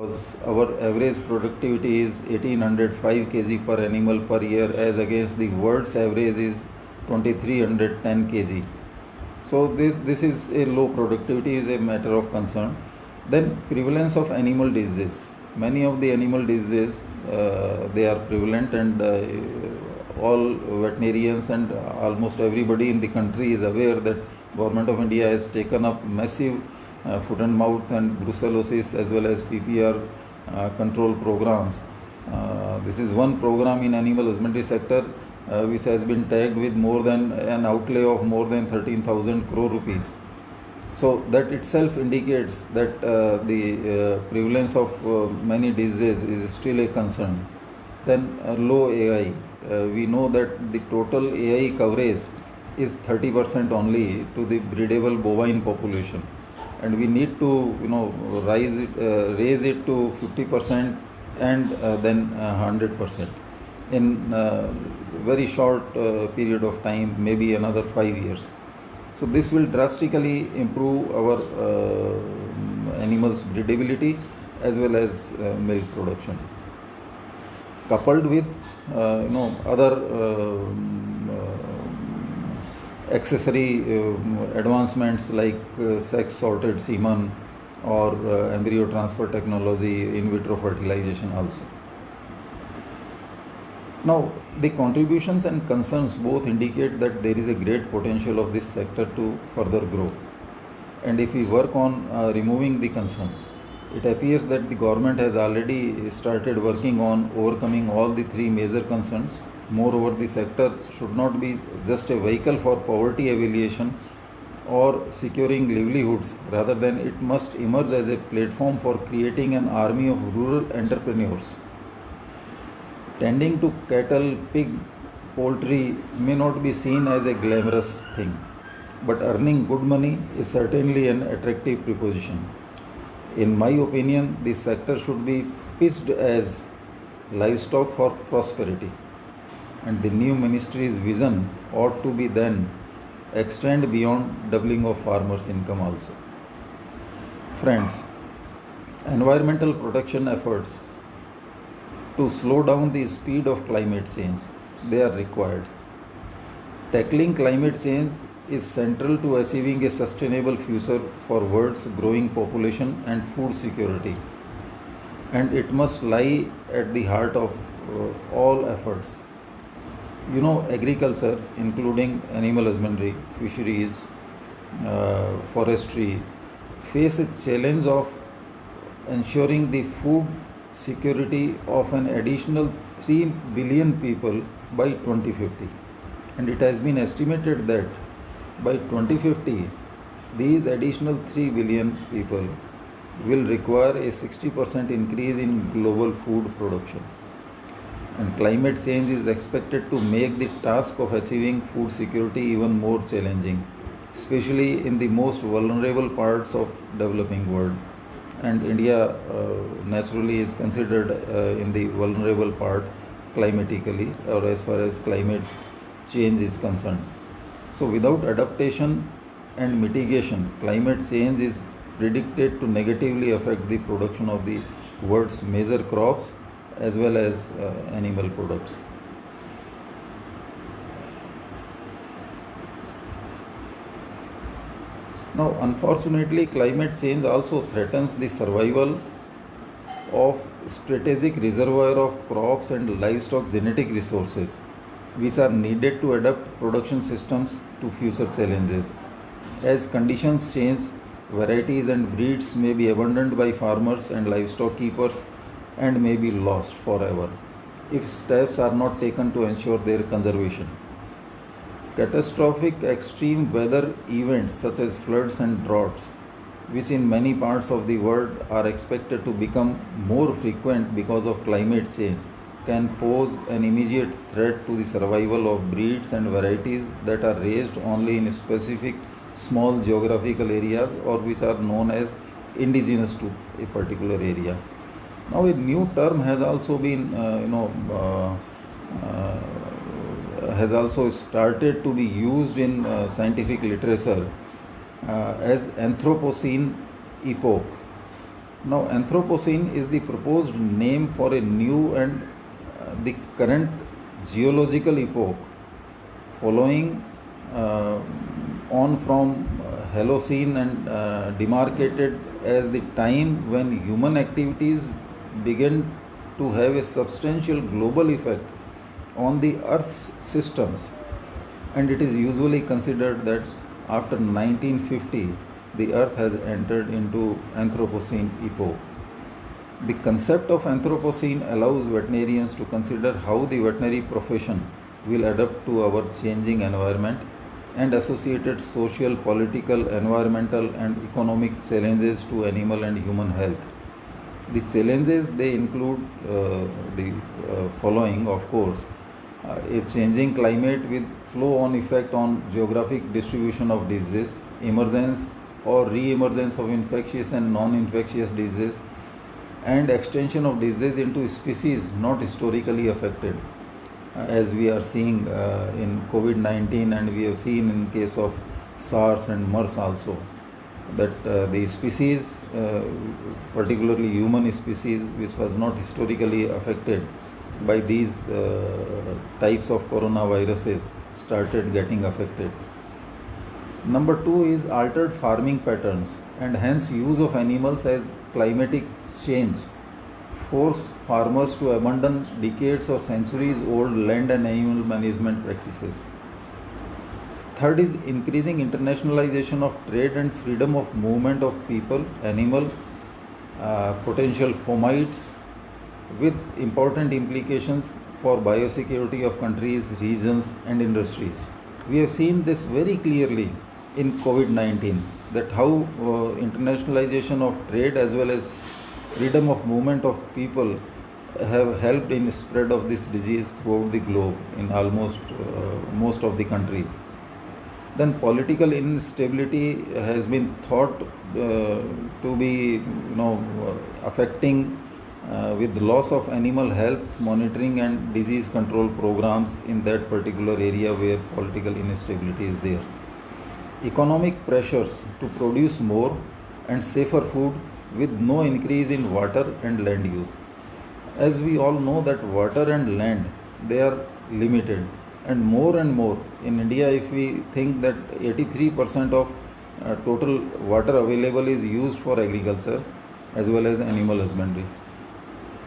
because our average productivity is 1805 kg per animal per year, as against the world's average is 2310 kg. So this is a low productivity is a matter of concern. Then prevalence of animal diseases. Many of the animal diseases they are prevalent, and all veterinarians and almost everybody in the country is aware that Government of India has taken up massive foot and mouth and brucellosis as well as PPR control programs. This is one program in animal husbandry sector which has been tagged with more than an outlay of more than 13,000 crore rupees. So that itself indicates that the prevalence of many diseases is still a concern. Then low AI. We know that the total AI coverage is 30% only to the breedable bovine population, and we need to raise it to 50% and then 100% in very short period of time, maybe another 5 years. So this will drastically improve our animals' breedability as well as milk production. Coupled with other accessory advancements like sex sorted semen or embryo transfer technology, in vitro fertilization also. Now, the contributions and concerns both indicate that there is a great potential of this sector to further grow. And if we work on removing the concerns, it appears that the government has already started working on overcoming all the three major concerns. Moreover, the sector should not be just a vehicle for poverty alleviation or securing livelihoods. Rather than it must emerge as a platform for creating an army of rural entrepreneurs. Tending to cattle, pig, poultry may not be seen as a glamorous thing, but earning good money is certainly an attractive proposition. In my opinion, this sector should be pitched as livestock for prosperity, and the new ministry's vision ought to be then extend beyond doubling of farmers' income also. Friends, environmental protection efforts to slow down the speed of climate change, they are required. Tackling climate change is central to achieving a sustainable future for world's growing population and food security, and it must lie at the heart of all efforts. Agriculture, including animal husbandry, fisheries, forestry, face a challenge of ensuring the food security of an additional 3 billion people by 2050. And it has been estimated that by 2050, these additional 3 billion people will require a 60% increase in global food production. And climate change is expected to make the task of achieving food security even more challenging, especially in the most vulnerable parts of developing world. And India naturally is considered in the vulnerable part climatically, or as far as climate change is concerned. So without adaptation and mitigation, climate change is predicted to negatively affect the production of the world's major crops as well as animal products. Now, unfortunately, climate change also threatens the survival of strategic reservoir of crops and livestock genetic resources, which are needed to adapt production systems to future challenges. As conditions change, varieties and breeds may be abandoned by farmers and livestock keepers and may be lost forever if steps are not taken to ensure their conservation. Catastrophic extreme weather events such as floods and droughts, which in many parts of the world are expected to become more frequent because of climate change, can pose an immediate threat to the survival of breeds and varieties that are raised only in specific small geographical areas or which are known as indigenous to a particular area. Now, a new term has also been, has also started to be used in scientific literature as Anthropocene epoch. Now, Anthropocene is the proposed name for a new and the current geological epoch following on from Holocene and demarcated as the time when human activities began to have a substantial global effect on the Earth's systems, and it is usually considered that after 1950 the Earth has entered into Anthropocene epoch. The concept of Anthropocene allows veterinarians to consider how the veterinary profession will adapt to our changing environment and associated social, political, environmental and economic challenges to animal and human health. The challenges they include the following, of course: a changing climate with flow-on effect on geographic distribution of diseases, emergence or re-emergence of infectious and non-infectious diseases, and extension of disease into species not historically affected, as we are seeing in COVID-19, and we have seen in case of SARS and MERS also, that the species, particularly human species, which was not historically affected by these types of coronaviruses, started getting affected. Number 2 is altered farming patterns and hence use of animals as climatic change force farmers to abandon decades or centuries old land and animal management practices. Third is increasing internationalization of trade and freedom of movement of people, animal, potential fomites, with important implications for biosecurity of countries, regions and industries. We have seen this very clearly in COVID-19, that how internationalization of trade as well as freedom of movement of people have helped in spread of this disease throughout the globe in almost most of the countries. Then political instability has been thought to be affecting with loss of animal health monitoring and disease control programs in that particular area where political instability is there. Economic pressures to produce more and safer food with no increase in water and land use. As we all know that water and land, they are limited, and more in India, if we think that 83% of total water available is used for agriculture as well as animal husbandry,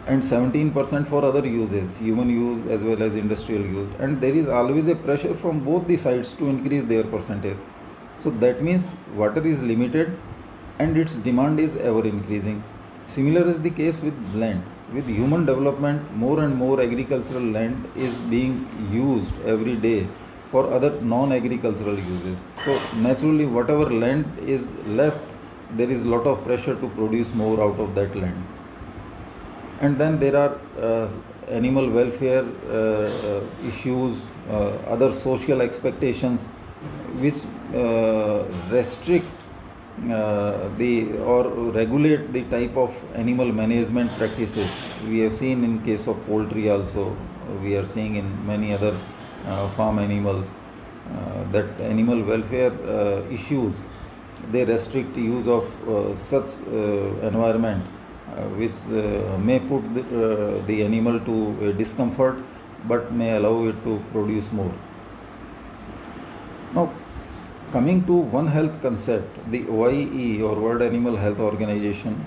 and 17% for other uses, human use as well as industrial use, and there is always a pressure from both the sides to increase their percentage. So that means water is limited and its demand is ever increasing. Similar is the case with land. With human development, more and more agricultural land is being used every day for other non-agricultural uses. So naturally, whatever land is left, there is a lot of pressure to produce more out of that land. And then there are animal welfare issues, other social expectations which restrict or regulate the type of animal management practices. We have seen in case of poultry also, we are seeing in many other farm animals that animal welfare issues, they restrict use of such environment which may put the animal to discomfort but may allow it to produce more. Now, coming to One Health concept, the OIE or World Animal Health Organization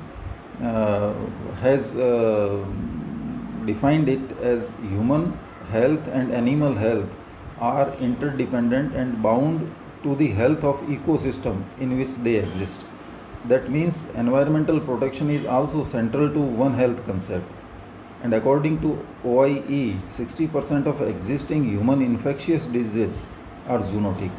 has defined it as human health and animal health are interdependent and bound to the health of ecosystem in which they exist. That means environmental protection is also central to One Health concept. And according to OIE, 60% of existing human infectious diseases are zoonotic.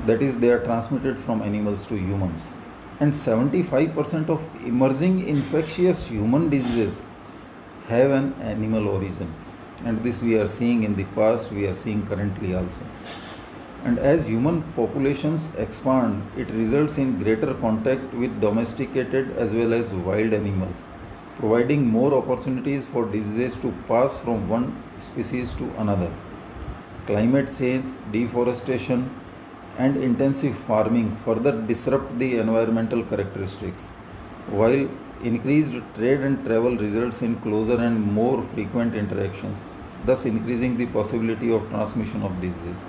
That is, they are transmitted from animals to humans. And 75% of emerging infectious human diseases have an animal origin. And this we are seeing in the past, we are seeing currently also. And as human populations expand, it results in greater contact with domesticated as well as wild animals, providing more opportunities for diseases to pass from one species to another. Climate change, deforestation, and intensive farming further disrupt the environmental characteristics. while increased trade and travel results in closer and more frequent interactions, thus increasing the possibility of transmission of disease.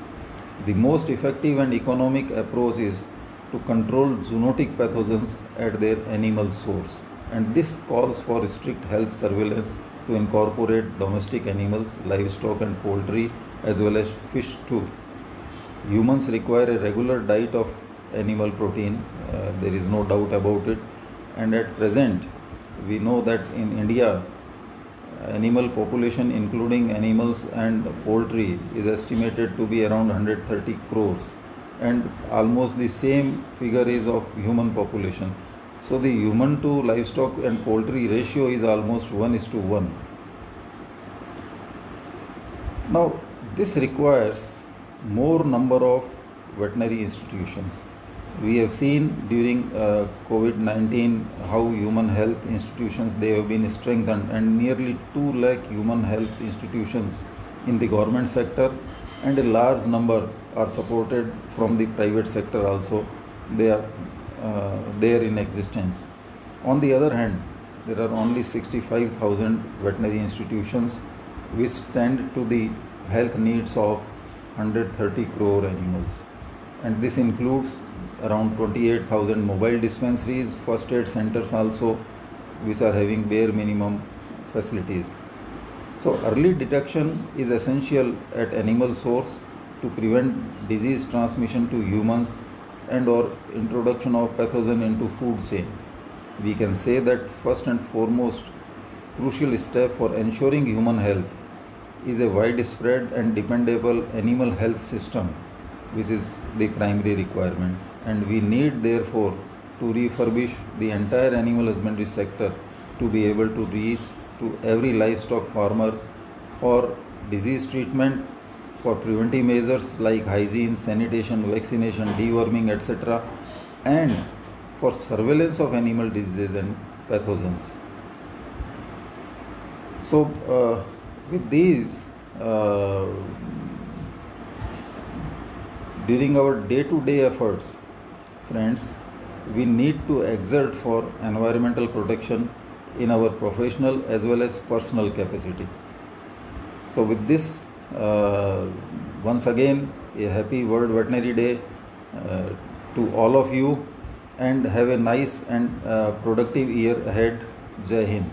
The most effective and economic approach is to control zoonotic pathogens at their animal source, and this calls for strict health surveillance to incorporate domestic animals, livestock and poultry as well as fish too. Humans require a regular diet of animal protein, there is no doubt about it, and at present we know that in India animal population including animals and poultry is estimated to be around 130 crores, and almost the same figure is of human population. So the human to livestock and poultry ratio is almost 1:1. Now this requires more number of veterinary institutions. We have seen during COVID-19 how human health institutions, they have been strengthened, and nearly 2 lakh human health institutions in the government sector, and a large number are supported from the private sector also. They are there in existence. On the other hand, there are only 65,000 veterinary institutions which tend to the health needs of 130 crore animals, and this includes around 28,000 mobile dispensaries, first aid centers also, which are having bare minimum facilities. So early detection is essential at animal source to prevent disease transmission to humans and or introduction of pathogen into food chain. We can say that first and foremost crucial step for ensuring human health is a widespread and dependable animal health system, which is the primary requirement, and we need therefore to refurbish the entire animal husbandry sector to be able to reach to every livestock farmer for disease treatment, for preventive measures like hygiene, sanitation, vaccination, deworming, etc., and for surveillance of animal diseases and pathogens. So with these, during our day-to-day efforts, friends, we need to exert for environmental protection in our professional as well as personal capacity. So with this, once again, a happy World Veterinary Day to all of you, and have a nice and productive year ahead. Jai Hind.